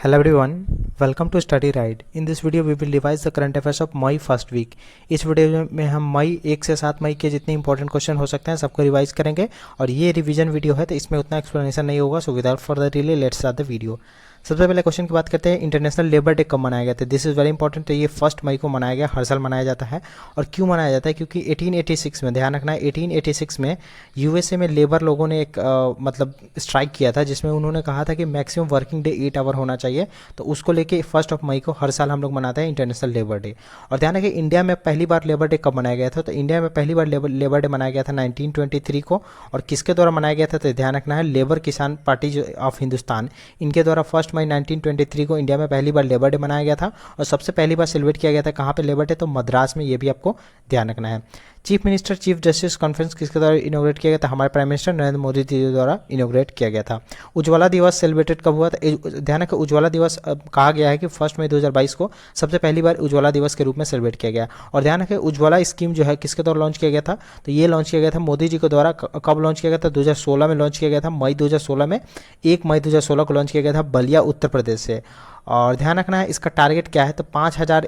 Hello everyone, welcome to Study Ride. In this video we will revise the current affairs of May first week. इस video में हम मई 1 से 7 मई के जितने important question हो सकते हैं सबको रिवाइज करेंगे और ये रिवीजन वीडियो है तो इसमें उतना एक्सप्लेनेशन नहीं होगा. So without further delay let's start the video. सबसे पहले क्वेश्चन की बात करते हैं. इंटरनेशनल लेबर डे कब मनाया गया था? This is very important. तो ये 1 मई को मनाया गया, हर साल मनाया जाता है. और क्यों मनाया जाता है? क्योंकि 1886 में, ध्यान रखना है, 1886 में यूएसए में लेबर लोगों ने एक मतलब स्ट्राइक किया था जिसमें उन्होंने कहा था कि मैक्सिमम वर्किंग डे 8 आवर होना चाहिए. तो उसको लेके 1 मई को हर साल हम लोग मनाते हैं इंटरनेशनल लेबर डे. और ध्यान रखिए इंडिया में पहली बार लेबर डे कब मनाया गया था? तो इंडिया में पहली बार लेबर डे मनाया गया था 1923 को. और किसके द्वारा मनाया गया था? तो ध्यान रखना है, लेबर किसान पार्टी ऑफ हिंदुस्तान, इनके द्वारा 1 मई 1923 को इंडिया में पहली बार लेबर डे मनाया गया था. और सबसे पहली बार सेलिब्रेट किया गया था कहाँ पे लेबर डे? तो मद्रास में. ये भी आपको ध्यान रखना है. Chief minister chief justice conference किसके द्वारा इनोग्रेट किया गया था? हमारे प्राइम मिनिस्टर नरेंद्र मोदी जी द्वारा इनोग्रेट किया गया था. उज्ज्वला दिवस सेलिब्रेटेड कब हुआ था? ध्यान रखें उज्ज्वला दिवस कहा गया है कि 1 मई 2022 को सबसे पहली बार उज्ज्वला दिवस के रूप में सेलिब्रेट किया गया. और ध्यान रखें उज्ज्वला स्कीम जो है किसके द्वारा लॉन्च किया गया था? तो ये लॉन्च किया गया था मोदी जी के द्वारा. कब लॉन्च किया गया था? 2016 में लॉन्च किया गया था, मई 2016 में. 1 मई 2016 को लॉन्च किया गया था बलिया उत्तर प्रदेश से. और ध्यान रखना है इसका टारगेट क्या है? तो 5000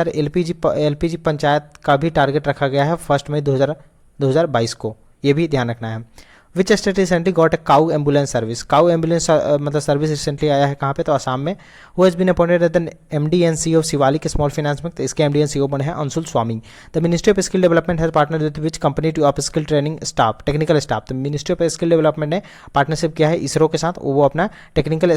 एलपीजी पंचायत का भी टारगेट रखा गया है 1 मई 2022 को. ये भी ध्यान रखना है. Which state recently got a cow ambulance service? Cow ambulance मतलब सर्विस रिसेंटली आया है कहाँ पे? तो आसाम में. Who has been appointed as the MD and CEO of Shivalik small finance bank? तो इसके एमडी एंड सीईओ बने हैं Anshul Swami. The ministry of skill development has partner with which company to upskill training staff technical staff? तो ministry of skill development ने partnership किया है इसरो के साथ. वो अपना टेक्निकल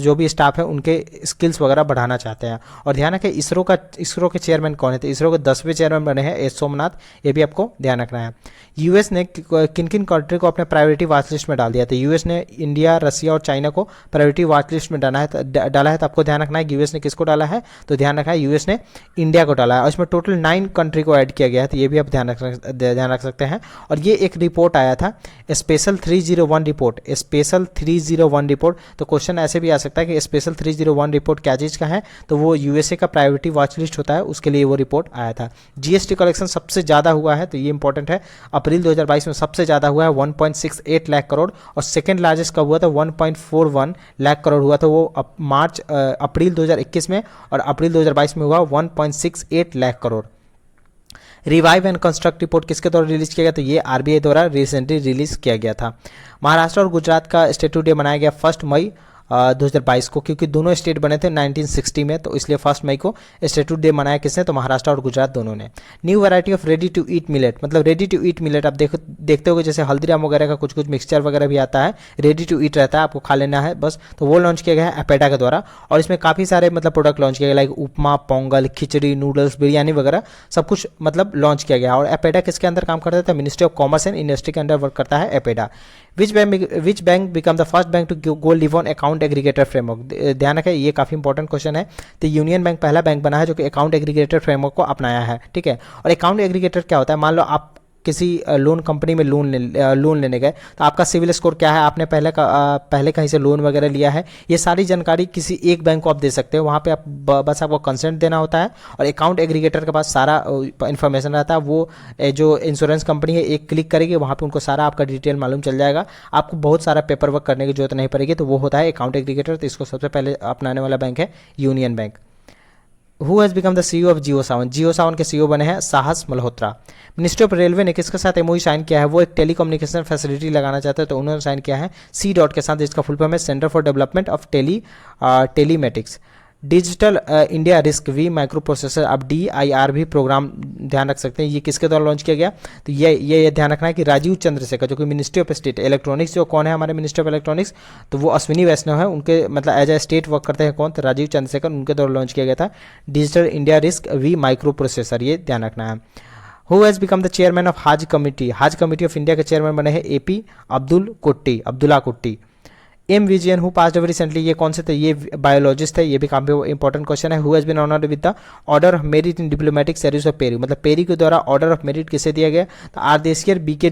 जो भी स्टाफ है उनके स्किल्स वगैरह बढ़ाना चाहते हैं. और ध्यान रखें इसरो के चेयरमैन कौन है? तो इसरो के 10वें चेयरमैन बने हैं एस सोमनाथ. ये भी आपको ध्यान रखना है. यूएस ने किन किन कंट्री को अपने प्रायोरिटी वॉच लिस्ट में डाल दिया? तो यूएस ने इंडिया, रसिया और चाइना को प्रायोरिटी वॉच लिस्ट में डाला है. तो आपको ध्यान रखना है यूएस ने किसको डाला है? तो ध्यान रखना है यूएस ने इंडिया को डाला है. और इसमें टोटल 9 कंट्री को ऐड किया गया है. तो ये भी आप ध्यान रख सकते हैं. और ये एक रिपोर्ट आया था स्पेशल 301 रिपोर्ट. Special 301 report. तो क्वेश्चन ऐसे भी आ सकता है कि स्पेशल 301 रिपोर्ट क्या चीज़ का है? तो वो यूएसए का प्रायोरिटी वॉच लिस्ट होता है, उसके लिए वो रिपोर्ट आया था. जीएसटी कलेक्शन सबसे ज़्यादा हुआ है, तो ये इंपॉर्टेंट है. अप्रैल 2022 में सबसे ज़्यादा हुआ है 1.68 लाख करोड़. और सेकेंड लार्जेस्ट कब हुआ था? 1.41 लाख करोड़ हुआ था वो अप्रैल 2021 में. और अप्रैल 2022 में हुआ 1.68 lakh crore. Revive and construct report किसके द्वारा रिलीज किया गया? तो ये आरबीआई द्वारा रिसेंटली रिलीज किया गया था. महाराष्ट्र और गुजरात का स्टेट्यूट डे मनाया गया 1 मई 2022 को, क्योंकि दोनों स्टेट बने थे 1960 में. तो इसलिए 1 मई को स्टेट्यूट डे मनाया किसने? तो महाराष्ट्र और गुजरात दोनों ने. New variety of ready to eat millet. मतलब रेडी टू ईट मिलेट आप देखते होगे जैसे हल्दीराम वगैरह का कुछ मिक्सचर वगैरह भी आता है, रेडी टू ईट रहता है, आपको खा लेना है बस. तो वो लॉन्च किया गया है एपेडा के द्वारा. और इसमें काफ़ी सारे मतलब प्रोडक्ट लॉन्च किए गए, लाइक उपमा, पोंगल, खिचड़ी, नूडल्स, बिरयानी वगैरह सब कुछ मतलब लॉन्च किया गया. और एपेडा किसके अंदर काम करता था? Ministry of commerce and industry के अंदर वर्क करता है APEDA. Which bank become the first bank to go live on account aggregator framework? ध्यान रखें ये काफ़ी इंपॉर्टेंट क्वेश्चन है. तो यूनियन बैंक पहला बैंक बना है जो कि अकाउंट एग्रीगेटर फ्रेमवर्क को अपनाया है. ठीक है. और अकाउंट एग्रीगेटर क्या होता है? मान लो आप किसी लोन कंपनी में लोन लेने गए, तो आपका सिविल स्कोर क्या है, आपने पहले कहीं से लोन वगैरह लिया है, ये सारी जानकारी किसी एक बैंक को आप दे सकते हो. वहाँ पे आप बस आपको कंसेंट देना होता है. और अकाउंट एग्रीगेटर के पास सारा इन्फॉर्मेशन रहता है. वो जो इंश्योरेंस कंपनी है एक क्लिक करेगी, वहाँ पे उनको सारा आपका डिटेल मालूम चल जाएगा. आपको बहुत सारा पेपर वर्क करने की जरूरत नहीं पड़ेगी. तो वो होता है अकाउंट एग्रीगेटर. तो इसको सबसे पहले अपनाने वाला बैंक है union bank. Who has become the CEO of Jio Saavn? Jio Saavn के सीईओ बने हैं साहस मल्होत्रा. मिनिस्ट्री ऑफ रेलवे ने किसके साथ एमओयू साइन किया है? वो एक टेलीकम्युनिकेशन फैसिलिटी लगाना चाहते हैं, तो उन्होंने साइन किया है सी डॉट के साथ, जिसका फुल फॉर्म है centre for development of telematics. Digital India RISC V microprocessor, अब DIR भी प्रोग्राम ध्यान रख सकते हैं. ये किसके द्वारा लॉन्च किया गया? तो ये ध्यान रखना है कि राजीव चंद्रशेखर, जो कि मिनिस्ट्री ऑफ स्टेट इलेक्ट्रॉनिक्स, जो कौन है हमारे मिनिस्ट्री ऑफ इलेक्ट्रॉनिक्स? तो वो अश्विनी वैष्णव है. उनके मतलब एज ए स्टेट वर्क करते हैं कौन? तो राजीव चंद्रशेखर, उनके द्वारा लॉन्च किया गया था digital India RISC V microprocessor. ये ध्यान रखना है. Who has become the chairman of Haj committee? Haj committee of India के चेयरमैन बने हैं AP Abdullah Kutty. M Vijayan who passed away recently, ये कौन से थे? ये बायोलॉजिस्ट है. ये भी काफी इंपॉर्टेंट क्वेश्चन है. Who has been honoured with the order of merit in diplomatic service of Peru? मतलब पेरू के द्वारा ऑर्डर ऑफ मेरिट किसे दिया गया? तो आरदेशियर बीके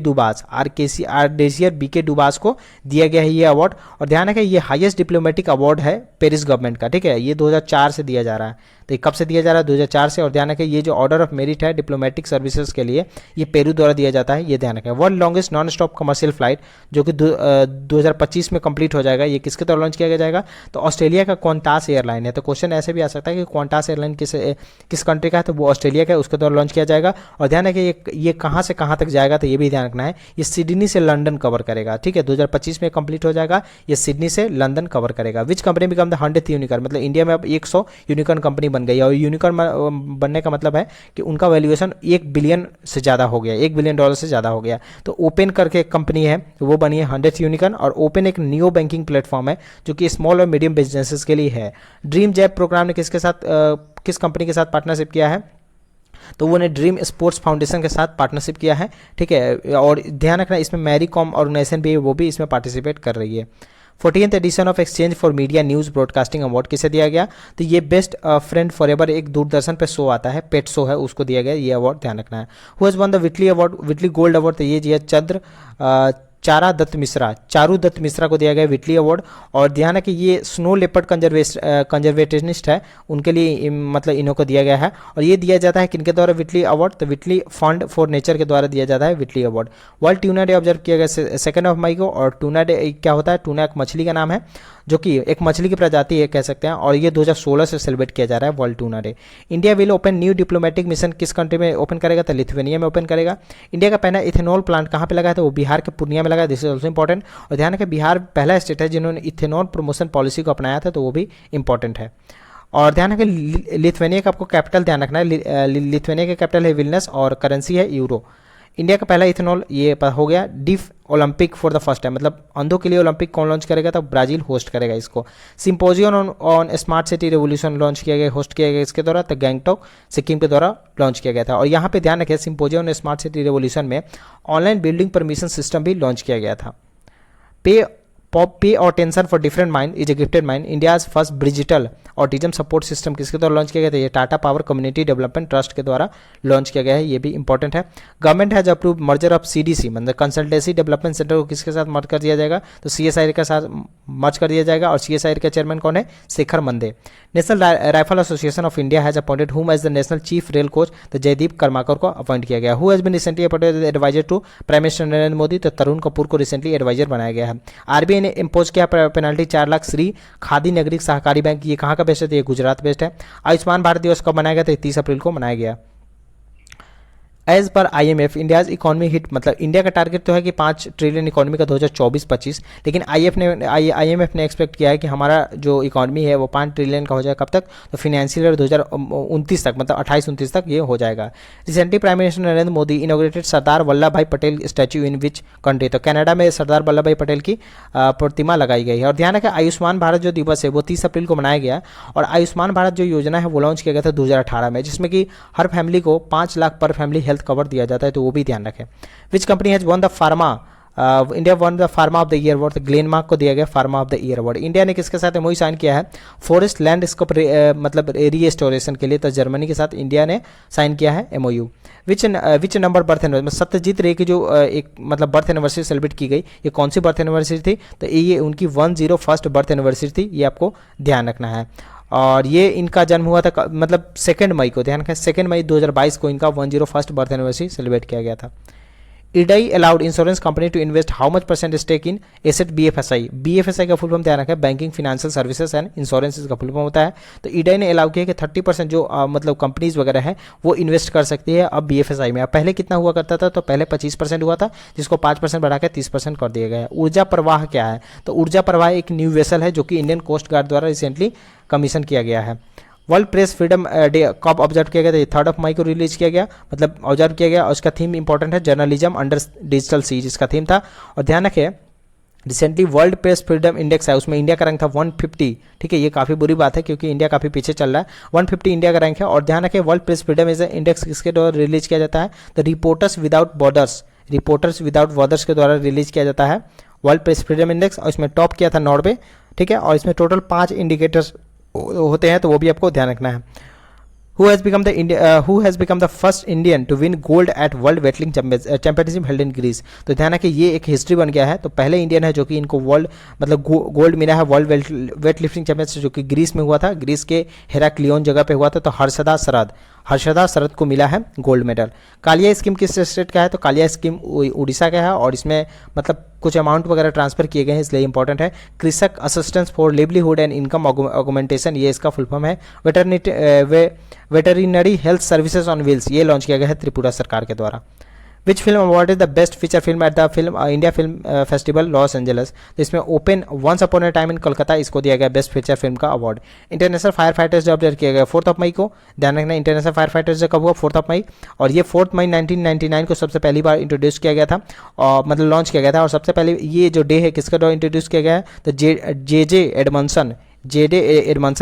डुबास को दिया गया है ये अवार्ड. और ध्यान रखें ये हाईएस्ट डिप्लोमेटिक अवार्ड है पेरिस गवर्नमेंट का. ठीक है. ये 2004 से दिया जा रहा है. तो कब से दिया जा रहा है? 2004 से. और ध्यान रखें ये जो ऑर्डर ऑफ मेरिट है डिप्लोमेटिक सर्विसेज के लिए, ये पेरू द्वारा दिया जाता है. ये ध्यान रखें. World longest non stop commercial flight जो कि 2025 में कंप्लीट हो जाएगा, ये किसके द्वारा लॉन्च किया जाएगा, तो ऑस्ट्रेलिया का क्वांटास एयरलाइन है। तो क्वेश्चन ऐसे भी आ सकता है कि क्वांटास एयरलाइन किस कंट्री का है, तो वो ऑस्ट्रेलिया का है, उसके द्वारा लॉन्च किया जाएगा। और ध्यान है कि ये कहाँ से कहाँ तक जाएगा, तो ये भी ध्यान रखना है, ये सिडनी से लंदन कवर करेगा, ठीक है, 2025 में कंप्लीट हो जाएगा, ये सिडनी से लंदन कवर करेगा। Which company become the 100th unicorn, मतलब इंडिया में अब 100 यूनिकॉर्न कंपनी बन गई है, और यूनिकॉर्न बनने का मतलब है कि उनका वैल्यूएशन 1 बिलियन से ज़्यादा हो गया, $1 बिलियन से ज़्यादा हो गया। तो ओपन करके एक कंपनी है, वो बनी है 100th यूनिकॉर्न, और ओपन एक न्यू बैंकिंग प्लेटफॉर्म है जो कि स्मॉल और मीडियम बिजनेसेस के लिए है। ड्रीम जैब प्रोग्राम ने किसके साथ किस कंपनी के साथ पार्टनरशिप किया है, तो वो ने ड्रीम स्पोर्ट्स फाउंडेशन के साथ पार्टनरशिप किया है, ठीक है। और ध्यान रखना इसमें मैरी कॉम ऑर्गेनाइजेशन भी है, वो भी इसमें पार्टिसिपेट कर रही है। 14th edition of exchange for media news broadcasting award किसे दिया गया, तो ये बेस्ट फ्रेंड फॉर एवर एक दूरदर्शन पे शो आता है, पेट शो है, उसको दिया गया ये अवार्ड, ध्यान रखना है। Who has one the विटली award, विटली gold award, तो ये दिया चारू दत्त मिश्रा को दिया गया विटली अवार्ड। और ध्यान है कि ये स्नो लेपर्ड कंजर्वेशनिस्ट है, उनके लिए मतलब इन्हों को दिया गया है। और ये दिया जाता है किनके द्वारा विटली अवार्ड, तो विटली फंड फॉर नेचर के द्वारा दिया जाता है विटली award. World tuna day observe किया गया 2 मई को। और ट्यूना डे क्या होता है, ट्यूना एक मछली का नाम है, जो कि एक मछली की प्रजाति है कह सकते हैं, और ये 2016 से सेलिब्रेट किया जा रहा है world tuna day. India will open new diplomatic mission किस कंट्री में ओपन करेगा, तो लिथुआनिया में ओपन करेगा। इंडिया का पहला इथेनॉल प्लांट कहाँ पे लगा है, तो वो बिहार के पूर्णिया में लगा है, दिस इज ऑल्सो इंपॉर्टेंट। और ध्यान है कि बिहार पहला स्टेट है जिन्होंने इथेनॉल प्रमोशन पॉलिसी को अपनाया था, तो वो भी इंपॉर्टेंट है। और ध्यान है कि लिथुआनिया का आपको कैपिटल ध्यान रखना है, लिथुआनिया का कैपिटल है विल्नस और करेंसी है यूरो। इंडिया का पहला इथेनॉल ये हो गया। Deaf Olympic for the first time, मतलब अंधों के लिए ओलंपिक कौन लॉन्च करेगा, तो ब्राजील होस्ट करेगा इसको। Symposium on smart city revolution launch किया गया, होस्ट किया गया इसके द्वारा, तो गैंगटॉक सिक्किम के द्वारा लॉन्च किया गया था। और यहाँ पे ध्यान रखें symposium on smart city revolution में ऑनलाइन बिल्डिंग परमिशन सिस्टम भी लॉन्च किया गया था। पे और tension for different mind is a gifted mind, India's first digital autism support system किसके द्वारा लॉन्च किया गया था, ये Tata power community development trust के द्वारा लॉन्च किया गया है, ये भी इंपॉर्टेंट है। Government has approve merger of CDC, मतलब कंसल्टेंसी डेवलपमेंट सेंटर को किसके साथ मर्ज कर दिया जाएगा, तो सीएसआईआर के साथ मर्ज कर दिया जाएगा। और सीएसआईआर के चेयरमैन कौन है, Shekhar Mande. National rifle association of India has appointed whom as the national chief rail coach, तो जयदीप कर्माकर को अपॉइंट किया गया। Who has been recently appointed adviser to prime minister Narendra Modi, तो तरुण कपूर को रिसेंटली एडवाइजर बनाया गया है। आरबीआई ने इम्पोज किया पेनल्टी 4 लाख श्री खादी नागरिक सहकारी बैंक, ये कहाँ का बेस्ट है, तो ये गुजरात बेस्ट है। आयुष्मान भारत दिवस कब मनाया गया, तो 30 अप्रैल को मनाया गया। As per IMF India's economy hit, मतलब इंडिया का टारगेट तो है कि 5 ट्रिलियन इकोनॉमी का 2024-25, लेकिन IMF ने एक्सपेक्ट किया है कि हमारा जो इकोनॉमी है वो 5 ट्रिलियन का हो जाएगा कब तक, तो फिनेंशियल ईयर 2029 तक, मतलब 28-29 तक ये हो जाएगा। Recently prime minister Narendra Modi inaugurated Sardar Vallabh Bhai Patel statue in which country, तो कनाडा में सरदार वल्लभ भाई पटेल की प्रतिमा लगाई गई है। और ध्यान रखें आयुष्मान भारत जो दिवस है वो 30 अप्रैल को मनाया गया, और आयुष्मान भारत जो योजना है वो लॉन्च किया गया था 2018 में, जिसमें कि हर फैमिली को 5 लाख पर फैमिली हेल्थ कवर दिया जाता है, तो वो भी ध्यान रखें। विच company has one the pharma, India one the pharma of the year award, Glenmark को दिया गया pharma of the year award. India ने किसके साथ एमओयू साइन किया है, फॉरेस्ट लैंडस्केप मतलब रीस्टोरेशन के लिए, तो जर्मनी के साथ इंडिया ने साइन किया है MOU. Which number birth anniversary, Satyajit रे की जो एक मतलब बर्थ एनिवर्सरी सेलिब्रेट की गई, ये कौन सी बर्थ एनिवर्सरी थी, तो ये उनकी 101st बर्थ एनिवर्सरी थी, ये आपको ध्यान रखना है। और ये इनका जन्म हुआ था मतलब 2 मई को, ध्यान रखें 2 मई 2022 को इनका 101st बर्थ एनिवर्सरी सेलिब्रेट किया गया था। IRDAI allowed insurance company to invest how much % stake in asset BFSI का फुल फॉर्म ध्यान रखें, banking financial services and insurance का फुल फॉर्म होता है। तो IRDAI ने अलाउ किया कि 30% जो मतलब कंपनीज वगैरह है वो इन्वेस्ट कर सकती है अब BFSI में। अब पहले कितना हुआ करता था, तो पहले 25% हुआ था, जिसको 5% बढ़ा के 30% कर दिया गया है। ऊर्जा प्रवाह क्या है, तो ऊर्जा प्रवाह एक न्यू वेसल है जो कि इंडियन कोस्ट गार्ड द्वारा रिसेंटली कमीशन किया गया है। वर्ल्ड प्रेस फ्रीडम डे कब ऑब्जर्व किया गया था, 3 मई को रिलीज किया गया, मतलब ऑब्जर्व किया गया, और उसका थीम इंपॉर्टेंट है जर्नलिज्म अंडर डिजिटल सीज, इसका थीम था। और ध्यान रखें recently world press freedom index है, उसमें इंडिया का रैंक था 150, ठीक है, ये काफ़ी बुरी बात है क्योंकि इंडिया काफ़ी पीछे चल रहा है, 150 इंडिया का रैंक है। और ध्यान रखें वर्ल्ड प्रेस फ्रीडम इंडेक्स किसके द्वारा रिलीज किया जाता है, तो रिपोर्टर्स विदाउट बॉर्डर्स के द्वारा रिलीज किया जाता है वर्ल्ड प्रेस फ्रीडम इंडेक्स, और इसमें टॉप किया था नॉर्वे, ठीक है, और इसमें टोटल 5 इंडिकेटर्स होते हैं, तो वो भी आपको ध्यान रखना है। Who has become the first Indian to win gold at World Weightlifting Championship held in Greece? तो ध्यान है कि ये एक हिस्ट्री बन गया है, तो पहले इंडियन है जो कि इनको वर्ल्ड मतलब गोल्ड मिला है वर्ल्ड वेट लिफ्टिंग चैंपियनशिप जो कि ग्रीस में हुआ था, ग्रीस के हेराक्लियोन जगह पे हुआ था। तो हर्षदा शरद को मिला है गोल्ड मेडल। कालिया स्कीम किस स्टेट का है? तो कालिया स्कीम उड़ीसा का है और इसमें मतलब कुछ अमाउंट वगैरह ट्रांसफर किए गए हैं, इसलिए इंपॉर्टेंट है। Krishak assistance for livelihood and income augmentation, ये इसका फुल फॉर्म है। Veterinary health services on wheels, ये लॉन्च किया गया है त्रिपुरा सरकार के द्वारा। Which film award is the best feature film at the film India film festival Los Angeles? तो इसमें open once upon a time in Kolkata, इसको दिया गया बेस्ट फीचर फिल्म का award. International fire fighters day observe किया गया 4 मई को, ध्यान रखना इंटरनेशनल फायर फाइटर्स डे कब हुआ? 4 मई, और ये 4 मई 1999 को सबसे पहली बार इंट्रोड्यूस किया गया था, और मतलब लॉन्च किया गया था। और सबसे पहले ये जो डे है किसके द्वारा इंट्रोड्यूस किया गया है? तो जे एडमंसन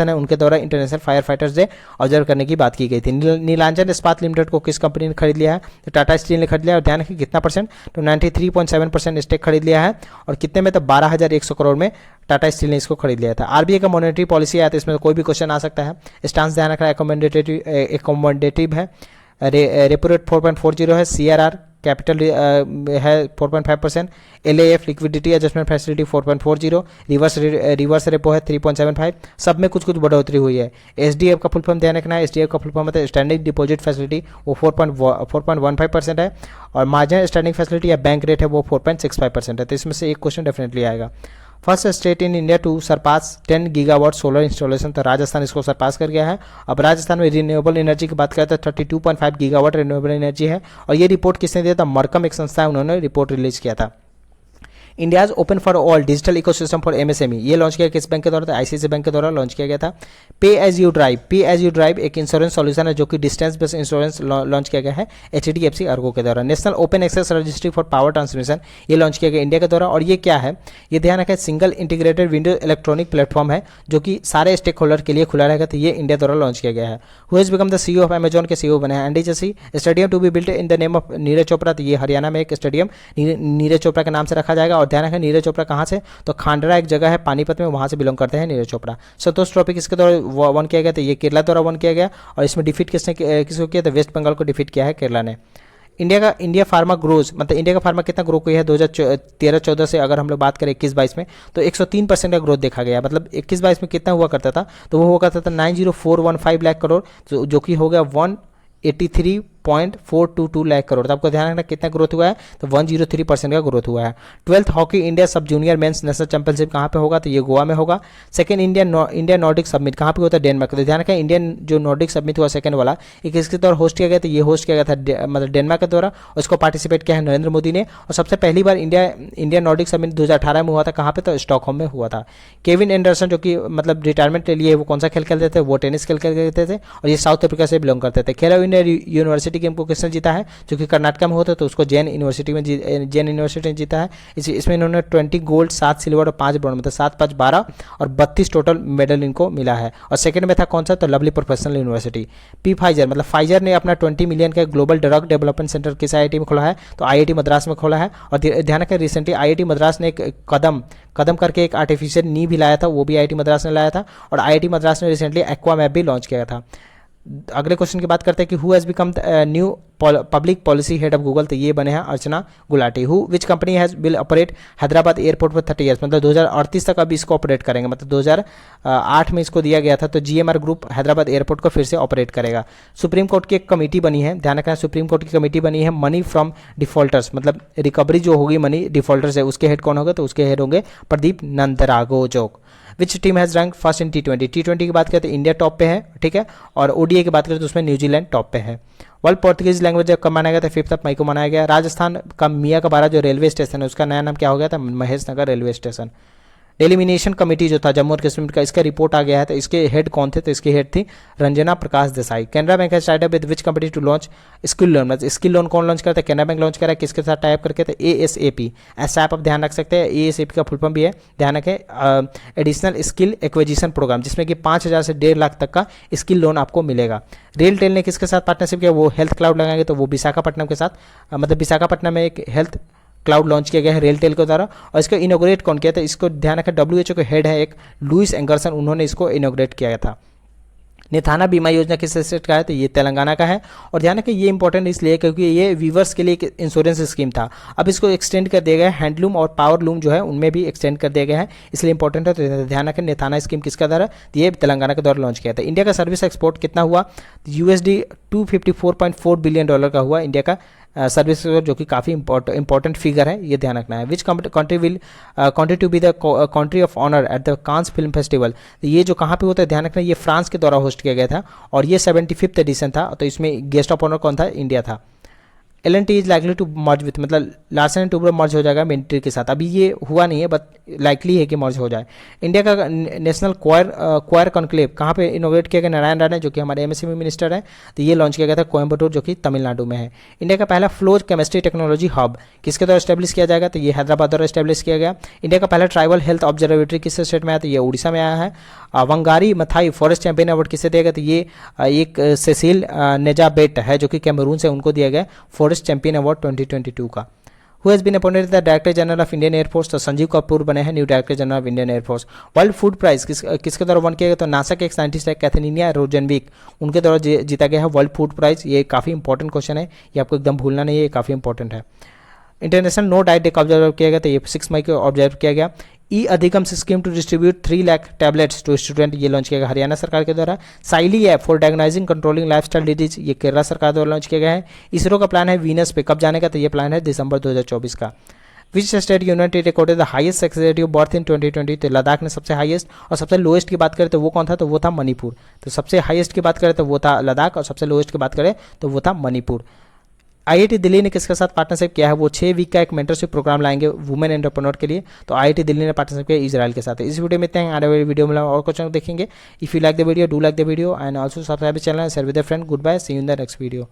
है, उनके द्वारा international fire fighters day observe करने की बात की गई थी। नीलांजन इस्पात लिमिटेड को किस कंपनी ने खरीद लिया है? तो टाटा स्टील ने खरीद लिया। और ध्यान रखिए कितना परसेंट? तो 93.7% स्टेक खरीद लिया है, और कितने में? तो 12,100 करोड़ में टाटा स्टील ने इसको खरीद लिया था। आरबीआई का मॉनेटरी पॉलिसी आया था, इसमें कोई भी क्वेश्चन आ सकता है। स्टांस ध्यान रखना एकोमोडेटिव है। रेपो रेट 4.40 है। सीआरआर कैपिटल है 4.5%। LAF liquidity adjustment facility 4.40। Reverse repo है 3.75। सब में कुछ कुछ बढ़ोतरी हुई है। एसडीएफ का फुल फॉर्म ध्यान रखना है, एसडीएफ का फुल फॉर्म है स्टैंडिंग डिपॉजिट फैसिलिटी, वो 4.15% है। और मार्जिनल स्टैंडिंग फैसिलिटी या बैंक रेट है वो 4.65% है। तो इसमें से एक क्वेश्चन डेफिनेटली आएगा। First state in India to surpass 10 gigawatt solar installation, तो राजस्थान इसको सरपास कर गया है। अब राजस्थान में रिन्यूएबल एनर्जी की बात करें तो 32.5 गीगावाट रिन्यूएबल एनर्जी है। और ये रिपोर्ट किसने दिया था? मरकम एक संस्था है, उन्होंने रिपोर्ट रिलीज किया था। India's open for all digital ecosystem for MSME, ये लॉन्च किया किस बैंक के द्वारा? तो आईसीआईसीआई बैंक के द्वारा लॉन्च किया गया था। पे एज यू ड्राइव एक इंश्योरेंस सॉल्यूशन है जो कि डिस्टेंस बेस्ड इंश्योरेंस लॉन्च किया गया है एचडीएफसी अर्गो के द्वारा। National open access registry for power transmission, ये लॉन्च किया गया इंडिया के द्वारा। और ये क्या है? ये ध्यान रखें single integrated window electronic platform है जो कि सारे स्टेक होल्डर के लिए खुला रहेगा, तो ये इंडिया द्वारा लॉन्च किया गया है। Who has become the CEO of Amazon के सीईओ बने हैं Andy Jassy. Stadium to be built in the name of Neeraj Chopra, तो ये हरियाणा में एक स्टेडियम नीरज चोपड़ा के नाम से रखा जाएगा। और ध्यान रखें नीरज चोपड़ा कहाँ से? तो खांडरा एक जगह है पानीपत में, वहां से बिलोंग करते हैं नीरज चोपड़ा। संतोष ट्रॉफी किसके द्वारा वन किया गया? तो ये केरला द्वारा वन किया गया। और इसमें डिफीट किसको किया? तो वेस्ट बंगाल को डिफीट किया है केरला ने। इंडिया फार्मा ग्रोज, मतलब इंडिया का फार्मा कितना ग्रो किया है 2013-14 से अगर हम लोग बात करें 21-22 में, तो 103% का ग्रोथ देखा गया। मतलब 21-22 में कितना हुआ करता था? तो वो हुआ करता था 90415 लाख करोड़, जो कि हो गया 183.422 लाख करोड़। तो आपको ध्यान रखना कितना ग्रोथ हुआ है? तो 103% का ग्रोथ हुआ है। 12th हॉकी इंडिया सब जूनियर मेंस नेशनल चैंपियनशिप कहाँ पे होगा? तो ये गोवा में होगा। सेकंड इंडिया नॉर्डिक समिट कहाँ पे होता है? डेनमार्क। तो ध्यान रखें इंडियन जो नॉर्डिक समिट हुआ सेकंड वाला, एक इसके द्वारा होस्ट किया गया, तो ये होस्ट किया गया था मतलब डेनमार्क के द्वारा, और इसको पार्टिसिपेट किया है नरेंद्र मोदी ने। और सबसे पहली बार इंडिया नॉर्डिक समिट 2018 में हुआ था, कहाँ पे? तो स्टॉकहोम में हुआ था। केविन एंडरसन जो कि मतलब रिटायरमेंट ले लिए, वो कौन सा खेल खेलते थे? वो टेनिस खेल खेलते थे, और ये साउथ अफ्रीका से बिलोंग करते थे। खेलो इंडिया यूनिवर्सिटी गेम को किसने जीता है? जो कि कर्नाटक में होता है, तो उसको जैन यूनिवर्सिटी ने जीता है। इसमें इन्होंने 20 गोल्ड 7 सिल्वर और 5 ब्रॉन्ज, मतलब 7, 5, 12 और 32 टोटल मेडल इनको मिला है। और सेकंड में था कौन सा? तो लवली प्रोफेशनल यूनिवर्सिटी। फाइजर मतलब फाइजर ने अपना 20 मिलियन का ग्लोबल ड्रग डेवलपमेंट सेंटर किस आईआईटी में खोला है? तो आईआईटी मद्रास में खोला है। और ध्यान रखें रिसेंटली आईआईटी मद्रास ने एक कदम करके एक आर्टिफिशियल नी भी लाया था, वो भी आईआईटी मद्रास ने लाया था। और आईआईटी मद्रास ने रिसेंटली एक्वा मैप भी लॉन्च किया था। अगले क्वेश्चन की बात करते हैं कि who has become new public policy head of Google, तो ये बने हैं Archana Gulati. Which company has will operate Hyderabad airport for 30 years, मतलब 2038 तक अभी इसको ऑपरेट करेंगे। मतलब 2008 में इसको दिया गया था, तो जीएमआर ग्रुप हैदराबाद एयरपोर्ट को फिर से ऑपरेट करेगा। सुप्रीम कोर्ट की एक कमेटी बनी है, ध्यान रखना सुप्रीम कोर्ट की कमेटी बनी है मनी फ्रॉम डिफॉल्टर्स, मतलब रिकवरी जो होगी मनी डिफॉल्टर्स है उसके हेड कौन होगा? तो उसके हेड होंगे Pradeep Nandrajog. Which team has rank first in टी20 की बात करते हैं इंडिया टॉप पे है, ठीक है। और ओडीआई की बात करें तो उसमें न्यूजीलैंड टॉप पे है। वर्ल्ड पोर्तुगीज लैंग्वेज कब मनाया गया था? 5 मई को मनाया गया। राजस्थान का मियाँ का बारा जो रेलवे स्टेशन है उसका नया नाम क्या हो गया था? महेश नगर रेलवे स्टेशन। डेलिमिनेशन कमेटी जो था जम्मू और कश्मीर का, इसका रिपोर्ट आ गया है, तो इसके हेड कौन थे? तो इसकी हेड थी रंजना प्रकाश देसाई। कैनरा बैंक है type with which company to launch skill loan, मतलब स्किल लोन कौन लॉन्च करता है? कैनरा बैंक लॉन्च कर रहा है। किसके साथ टाइप करके? तो एएसएपी, ऐसा आप ध्यान रख सकते हैं। एएसएपी का फुल फॉर्म भी है, ध्यान रखें एडिशनल स्किल एक्विजिशन प्रोग्राम, जिसमें कि 5,000 से 1.5 लाख तक का स्किल लोन आपको मिलेगा। रेल टेल ने किसके साथ पार्टनरशिप किया? वो हेल्थ क्लाउड लगाएंगे, तो वो विशाखापट्टनम के साथ, मतलब विशाखापट्टनम में एक हेल्थ क्लाउड लॉन्च किया गया है रेल टेल के द्वारा। और इसको इनोग्रेट कौन किया था? इसको ध्यान रखें WHO के हेड है एक लुइस एंगरसन, उन्होंने इसको इनोग्रेट किया था। नेथाना बीमा योजना किस स्टेट का है, तो ये तेलंगाना का है। और ध्यान रखें ये इंपॉर्टेंट इसलिए क्योंकि ये वीवर्स के लिए एक इंश्योरेंस स्कीम था, अब इसको एक्सटेंड कर दिया गया है, हैंडलूम और पावर लूम जो है उनमें भी एक्सटेंड कर दिया गया है, इसलिए इंपॉर्टेंट है। तो ध्यान रखें नेथाना स्कीम किसका द्वारा, ये तेलंगाना के द्वारा लॉन्च किया था। इंडिया का सर्विस एक्सपोर्ट कितना हुआ, USD $254.4 बिलियन का हुआ इंडिया का सर्विस, जो कि काफ़ी इंपॉर्टेंट फिगर है, ये ध्यान रखना है। Which country will country to be the country of honour at the Cannes film festival, तो ये जो कहाँ पे होता है ध्यान रखना, ये फ्रांस के द्वारा होस्ट किया गया था और ये 75th एडिशन था, तो इसमें गेस्ट ऑफ ऑनर कौन था, इंडिया था। L&T is likely to merge with, मतलब लार्सन एंड टूब्रो मर्ज हो जाएगा मिलिट्री के साथ, अभी ये हुआ नहीं है बट लाइकली है कि मर्ज हो जाए। इंडिया का नेशनल क्वायर कॉन्क्लेव कहाँ पे इनोवेट किया गया, नारायण राणे जो कि हमारे MSME मिनिस्टर हैं, तो ये लॉन्च किया गया था कोयम्बटूर जो कि तमिलनाडु में है। इंडिया का पहला फ्लो केमिस्ट्री टेक्नोलॉजी हब किसके द्वारा स्टैब्लिश किया जाएगा, तो ये हैदराबाद द्वारा स्टैब्लिश किया गया। इंडिया का पहला ट्राइबल हेल्थ ऑब्जर्वेटरी किस स्टेट में आया, तो ये उड़ीसा में आया है। Wangari Maathai forest champion award किसे दिया गया, तो ये एक सेसिल नेजाबेट है जो कि कैमरून से, उनको दिया गया फॉरेस्ट चैंपियन अवार्ड 2022 का। Who has been appointed the director general of Indian air force, तो संजीव कपूर बने हैं new director general of Indian air force. World food prize किसके द्वारा वन किया गया, तो नासा के एक साइंटिस्ट है कैथरीना रोजनविक, उनके द्वारा जीता गया है वर्ल्ड फूड प्राइज। ये काफ़ी इंपॉर्टेंट क्वेश्चन है, ये आपको एकदम भूलना नहीं है, ये काफ़ी इंपॉर्टेंट है। इंटरनेशनल नो डाइट डे का ऑब्जर्व किया गया, तो ये 6 मई को ऑब्जर्व किया गया। E Adhigam scheme to distribute 3 lakh tablets to student, ये लॉन्च किया गया हरियाणा सरकार के द्वारा। Shaili app for diagnosing controlling lifestyle disease, ये केरला सरकार द्वारा लॉन्च किया गया है। इसरो का प्लान है वीनस पे कब जाने का, तो ये प्लान है दिसंबर 2024 का। Which state union recorded the highest successive of birth in 2020, तो लद्दाख ने सबसे हाईएस्ट, और सबसे लोएस्ट की बात करें तो वो कौन था, तो वो था मणिपुर। तो सबसे हाईएस्ट की बात करें तो वो था लद्दाख और सबसे लोएस्ट की बात करें तो वो था मणिपुर। IIT दिल्ली ने किसके साथ पार्टनरशिप किया है, वो 6 वीक का एक मेंटरशिप प्रोग्राम लाएंगे वुमेन एंटरप्रेन्योर के लिए, तो IIT दिल्ली ने पार्टनरशिप किया इजराइल के साथ। इस वीडियो में इतने हैं, आने वाली वीडियो में और क्वेश्चन देखेंगे। If you like the video do like the video and also subscribe the channel and share with the friend. Good bye, see you in the next video.